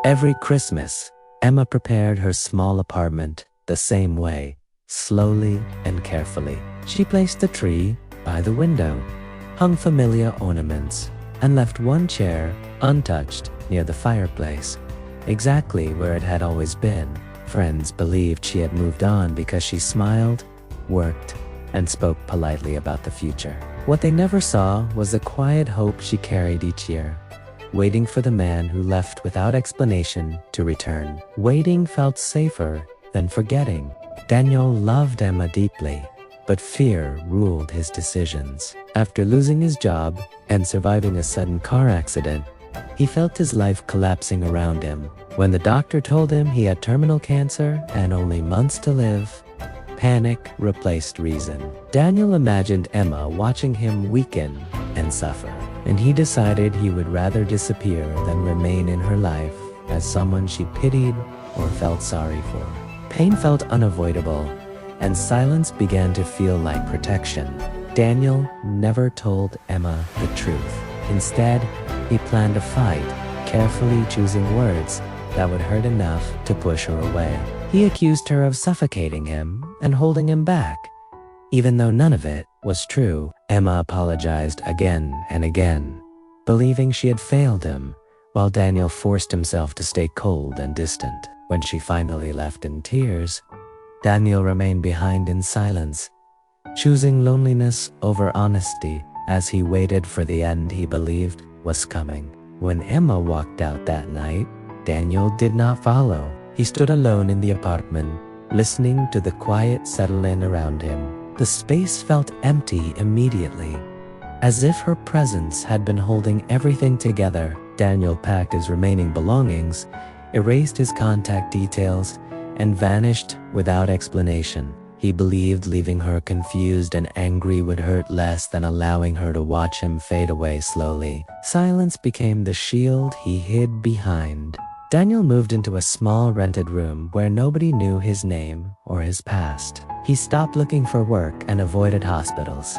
Every Christmas, Emma prepared her small apartment the same way, slowly and carefully. She placed the tree by the window, hung familiar ornaments, and left one chair untouched near the fireplace, exactly where it had always been. Friends believed she had moved on because she smiled, worked, and spoke politely about the future. What they never saw was the quiet hope she carried each year, waiting for the man who left without explanation to return. Waiting felt safer than forgetting. Daniel loved Emma deeply, but fear ruled his decisions. After losing his job and surviving a sudden car accident, he felt his life collapsing around him. When the doctor told him he had terminal cancer and only months to live, panic replaced reason. Daniel imagined Emma watching him weaken and suffer, and he decided he would rather disappear than remain in her life as someone she pitied or felt sorry for. Pain felt unavoidable, and silence began to feel like protection. Daniel never told Emma the truth. Instead, he planned a fight, carefully choosing words that would hurt enough to push her away. He accused her of suffocating him and holding him back. Even though none of it was true, Emma apologized again and again, believing she had failed him, while Daniel forced himself to stay cold and distant. When she finally left in tears, Daniel remained behind in silence, choosing loneliness over honesty as he waited for the end he believed was coming. When Emma walked out that night, Daniel did not follow. He stood alone in the apartment, listening to the quiet settle in around him. The space felt empty immediately, as if her presence had been holding everything together. Daniel packed his remaining belongings, erased his contact details, and vanished without explanation. He believed leaving her confused and angry would hurt less than allowing her to watch him fade away slowly. Silence became the shield he hid behind. Daniel moved into a small rented room where nobody knew his name or his past. He stopped looking for work and avoided hospitals,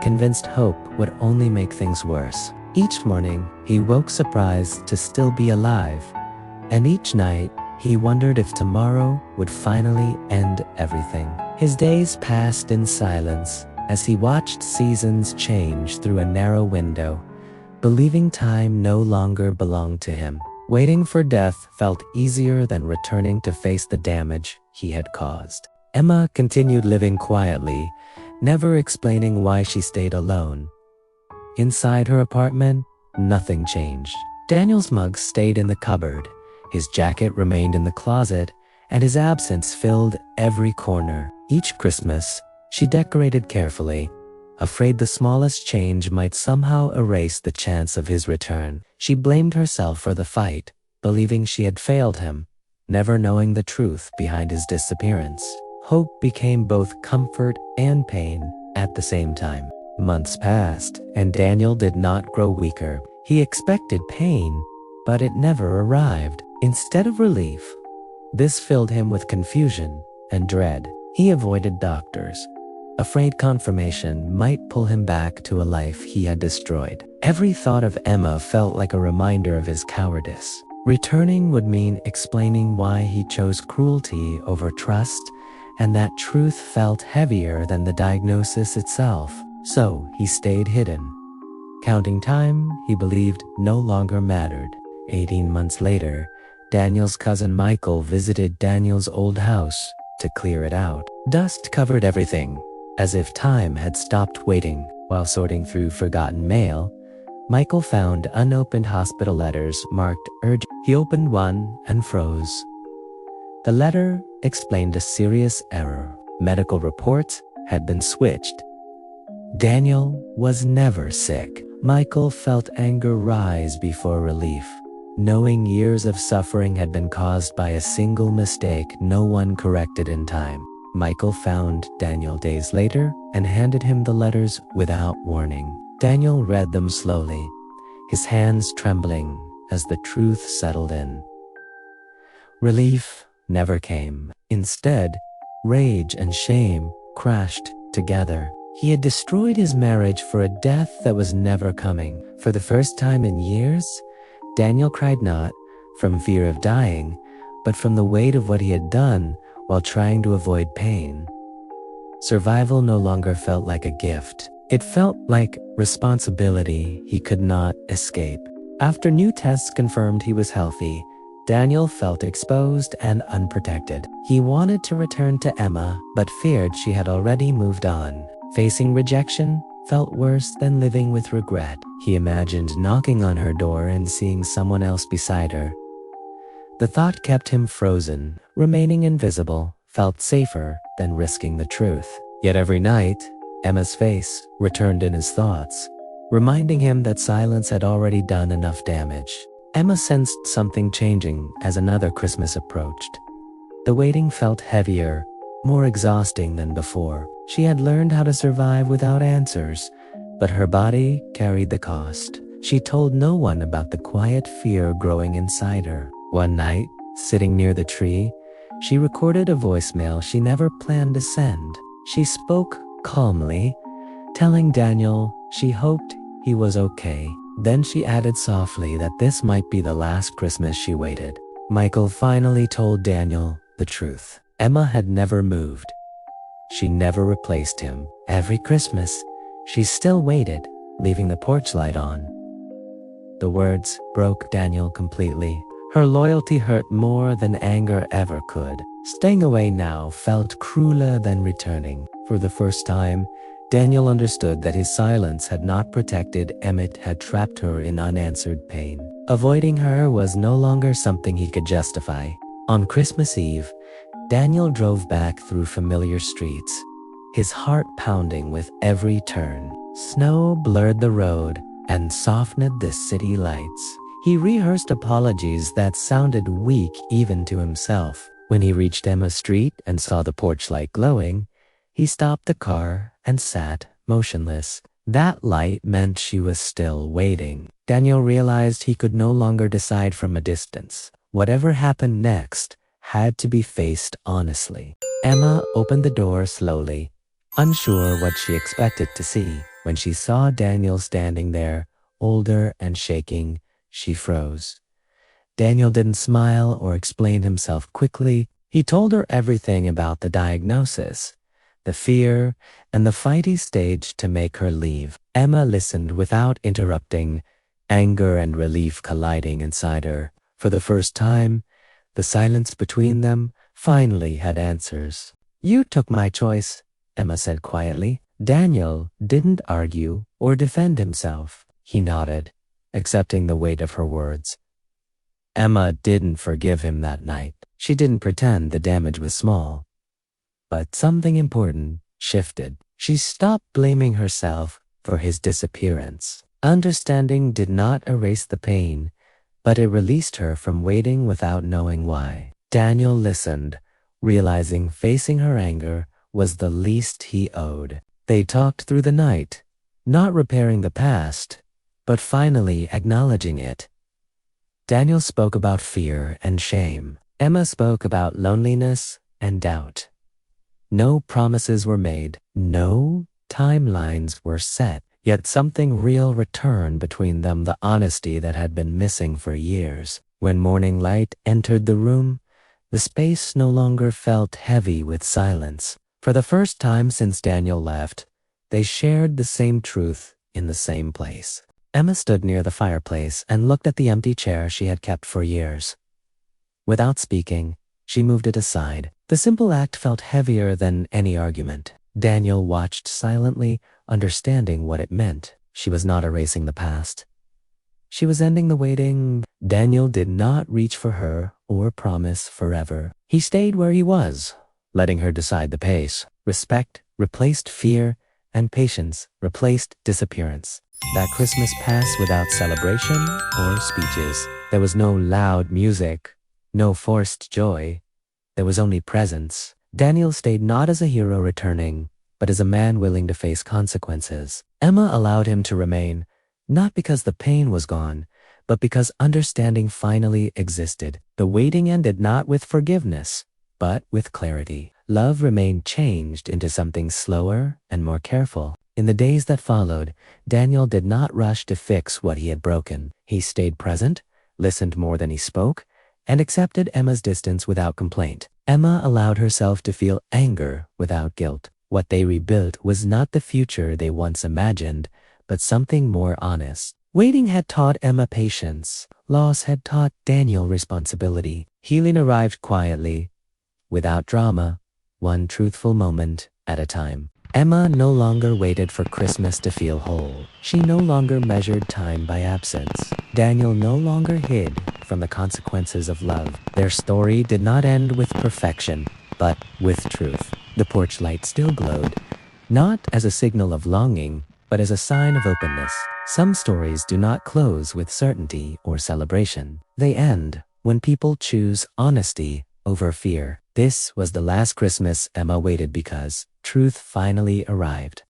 convinced hope would only make things worse. Each morning, he woke surprised to still be alive, and each night, he wondered if tomorrow would finally end everything. His days passed in silence as he watched seasons change through a narrow window, believing time no longer belonged to him. Waiting for death felt easier than returning to face the damage he had caused. Emma continued living quietly, never explaining why she stayed alone. Inside her apartment, nothing changed. Daniel's mug stayed in the cupboard, his jacket remained in the closet, and his absence filled every corner. Each Christmas, she decorated carefully, afraid the smallest change might somehow erase the chance of his return. She blamed herself for the fight, believing she had failed him, never knowing the truth behind his disappearance. Hope became both comfort and pain at the same time. Months passed, and Daniel did not grow weaker. He expected pain, but it never arrived. Instead of relief, this filled him with confusion and dread. He avoided doctors, afraid confirmation might pull him back to a life he had destroyed. Every thought of Emma felt like a reminder of his cowardice. Returning would mean explaining why he chose cruelty over trust, and that truth felt heavier than the diagnosis itself. So he stayed hidden, counting time he believed no longer mattered. 18 months later, Daniel's cousin Michael visited Daniel's old house to clear it out. Dust covered everything, as if time had stopped waiting. While sorting through forgotten mail, Michael found unopened hospital letters marked urgent. He opened one and froze. The letter explained a serious error. Medical reports had been switched. Daniel was never sick. Michael felt anger rise before relief, knowing years of suffering had been caused by a single mistake no one corrected in time. Michael found Daniel days later and handed him the letters without warning. Daniel read them slowly, his hands trembling as the truth settled in. Relief never came. Instead, rage and shame crashed together. He had destroyed his marriage for a death that was never coming. For the first time in years, Daniel cried not from fear of dying, but from the weight of what he had done while trying to avoid pain. Survival no longer felt like a gift. It felt like responsibility he could not escape. After new tests confirmed he was healthy, Daniel felt exposed and unprotected. He wanted to return to Emma, but feared she had already moved on. Facing rejection felt worse than living with regret. He imagined knocking on her door and seeing someone else beside her. The thought kept him frozen. Remaining invisible felt safer than risking the truth. Yet every night, Emma's face returned in his thoughts, reminding him that silence had already done enough damage. Emma sensed something changing as another Christmas approached. The waiting felt heavier, more exhausting than before. She had learned how to survive without answers, but her body carried the cost. She told no one about the quiet fear growing inside her. One night, sitting near the tree, she recorded a voicemail she never planned to send. She spoke calmly, telling Daniel she hoped he was okay. Then she added softly that this might be the last Christmas she waited. Michael finally told Daniel the truth. Emma had never moved. She never replaced him. Every Christmas, she still waited, leaving the porch light on. The words broke Daniel completely. Her loyalty hurt more than anger ever could. Staying away now felt crueler than returning. For the first time, Daniel understood that his silence had not protected Emmett, had trapped her in unanswered pain. Avoiding her was no longer something he could justify. On Christmas Eve, Daniel drove back through familiar streets, his heart pounding with every turn. Snow blurred the road and softened the city lights. He rehearsed apologies that sounded weak even to himself. When he reached Emma Street and saw the porch light glowing, he stopped the car and sat motionless. That light meant she was still waiting. Daniel realized he could no longer decide from a distance. Whatever happened next had to be faced honestly. Emma opened the door slowly, unsure what she expected to see. When she saw Daniel standing there, older and shaking, she froze. Daniel didn't smile or explain himself quickly. He told her everything about the diagnosis, the fear, and the fight he staged to make her leave. Emma listened without interrupting, anger and relief colliding inside her. For the first time, the silence between them finally had answers. "You took my choice," Emma said quietly. Daniel didn't argue or defend himself. He nodded, accepting the weight of her words. Emma didn't forgive him that night. She didn't pretend the damage was small. But something important shifted. She stopped blaming herself for his disappearance. Understanding did not erase the pain, but it released her from waiting without knowing why. Daniel listened, realizing facing her anger was the least he owed. They talked through the night, not repairing the past, but finally acknowledging it. Daniel spoke about fear and shame. Emma spoke about loneliness and doubt. No promises were made. No timelines were set. Yet something real returned between them, the honesty that had been missing for years. When morning light entered the room, the space no longer felt heavy with silence. For the first time since Daniel left, they shared the same truth in the same place. Emma stood near the fireplace and looked at the empty chair she had kept for years. Without speaking, she moved it aside. The simple act felt heavier than any argument. Daniel watched silently, understanding what it meant. She was not erasing the past. She was ending the waiting. Daniel did not reach for her or promise forever. He stayed where he was, letting her decide the pace. Respect replaced fear, and patience replaced disappearance. That Christmas passed without celebration or speeches. There was no loud music, no forced joy. There was only presence. Daniel stayed not as a hero returning, but as a man willing to face consequences. Emma allowed him to remain, not because the pain was gone, but because understanding finally existed. The waiting ended not with forgiveness, but with clarity. Love remained changed into something slower and more careful. In the days that followed, Daniel did not rush to fix what he had broken. He stayed present, listened more than he spoke, and accepted Emma's distance without complaint. Emma allowed herself to feel anger without guilt. What they rebuilt was not the future they once imagined, but something more honest. Waiting had taught Emma patience. Loss had taught Daniel responsibility. Healing arrived quietly, without drama, one truthful moment at a time. Emma no longer waited for Christmas to feel whole. She no longer measured time by absence. Daniel no longer hid from the consequences of love. Their story did not end with perfection, but with truth. The porch light still glowed, not as a signal of longing, but as a sign of openness. Some stories do not close with certainty or celebration. They end when people choose honesty over fear. This was the last Christmas Emma waited because truth finally arrived.